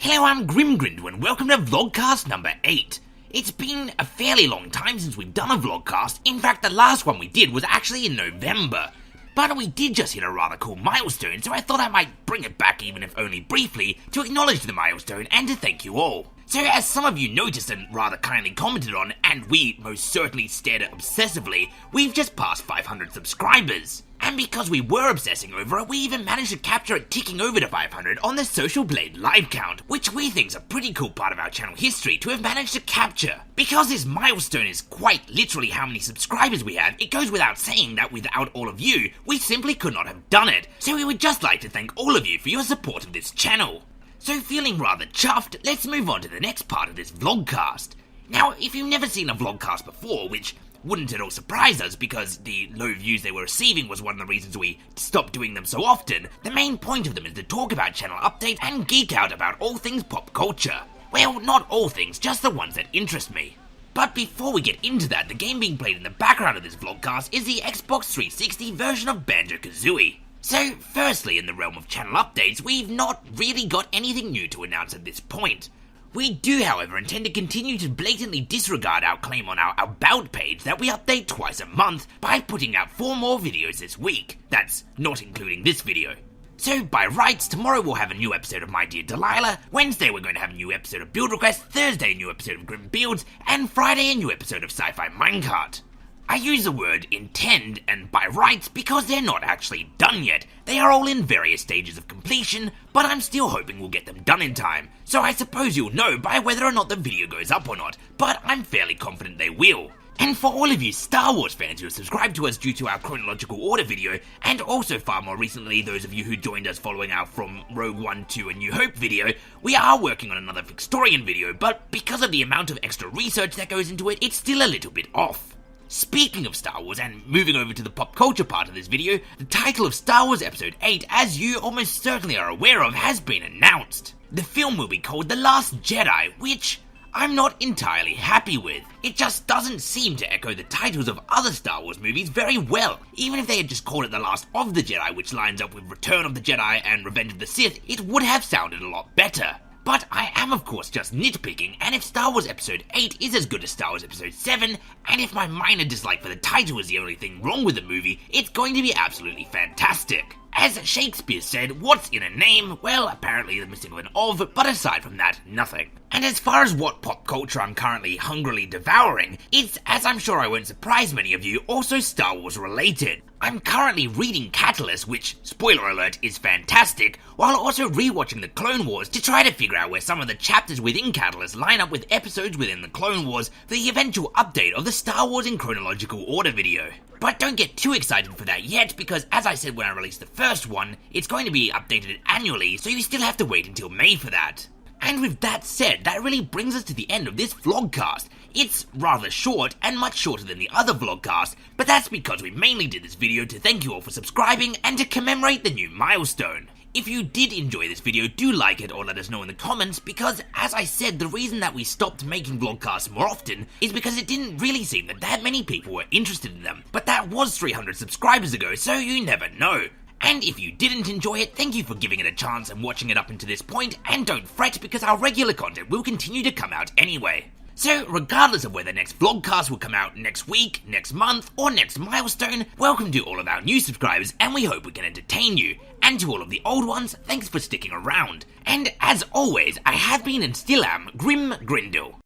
Hello, I'm Grimgrindle and welcome to Vlogcast number 8. It's been a fairly long time since we've done a Vlogcast. In fact, the last one we did was actually in November. But we did just hit a rather cool milestone, so I thought I might bring it back, even if only briefly, to acknowledge the milestone and to thank you all. So as some of you noticed and rather kindly commented on, and we most certainly stared at obsessively, we've just passed 500 subscribers. And because we were obsessing over it, we even managed to capture it ticking over to 500 on the Social Blade live count, which we think is a pretty cool part of our channel history to have managed to capture. Because this milestone is quite literally how many subscribers we have, it goes without saying that without all of you, we simply could not have done it. So we would just like to thank all of you for your support of this channel. So feeling rather chuffed, let's move on to the next part of this vlogcast. Now, if you've never seen a vlogcast before, which wouldn't at all surprise us because the low views they were receiving was one of the reasons we stopped doing them so often, the main point of them is to talk about channel updates and geek out about all things pop culture. Well, not all things, just the ones that interest me. But before we get into that, the game being played in the background of this vlogcast is the Xbox 360 version of Banjo-Kazooie. So, firstly, in the realm of channel updates, we've not really got anything new to announce at this point. We do, however, intend to continue to blatantly disregard our claim on our About page that we update twice a month by putting out 4 more videos this week. That's not including this video. So, by rights, tomorrow we'll have a new episode of My Dear Delilah, Wednesday we're going to have a new episode of Build Request, Thursday a new episode of Grim Builds, and Friday a new episode of Sci-Fi Minecart. I use the word intend and by rights because they're not actually done yet. They are all in various stages of completion, but I'm still hoping we'll get them done in time. So I suppose you'll know by whether or not the video goes up or not, but I'm fairly confident they will. And for all of you Star Wars fans who have subscribed to us due to our chronological order video, and also far more recently those of you who joined us following our From Rogue One to A New Hope video, we are working on another Victorian video, but because of the amount of extra research that goes into it, it's still a little bit off. Speaking of Star Wars, and moving over to the pop culture part of this video, the title of Star Wars Episode 8, as you almost certainly are aware of, has been announced. The film will be called The Last Jedi, which I'm not entirely happy with. It just doesn't seem to echo the titles of other Star Wars movies very well. Even if they had just called it The Last of the Jedi, which lines up with Return of the Jedi and Revenge of the Sith, it would have sounded a lot better. But I am of course just nitpicking, and if Star Wars Episode 8 is as good as Star Wars Episode 7, and if my minor dislike for the title is the only thing wrong with the movie, it's going to be absolutely fantastic. As Shakespeare said, what's in a name? Well, apparently the missing of an of, but aside from that, nothing. And as far as what pop culture I'm currently hungrily devouring, it's, as I'm sure I won't surprise many of you, also Star Wars related. I'm currently reading Catalyst, which, spoiler alert, is fantastic, while also rewatching the Clone Wars to try to figure out where some of the chapters within Catalyst line up with episodes within the Clone Wars for the eventual update of the Star Wars in chronological order video. But don't get too excited for that yet, because as I said when I released the first one, it's going to be updated annually, so you still have to wait until May for that. And with that said, that really brings us to the end of this vlogcast. It's rather short, and much shorter than the other vlogcasts, but that's because we mainly did this video to thank you all for subscribing and to commemorate the new milestone. If you did enjoy this video, do like it or let us know in the comments, because as I said, the reason that we stopped making vlogcasts more often is because it didn't really seem that many people were interested in them. But that was 300 subscribers ago, so you never know. And if you didn't enjoy it, thank you for giving it a chance and watching it up until this point, and don't fret because our regular content will continue to come out anyway. So, regardless of whether next vlogcast will come out next week, next month, or next milestone, welcome to all of our new subscribers, and we hope we can entertain you. And to all of the old ones, thanks for sticking around. And as always, I have been and still am Grim Grindle.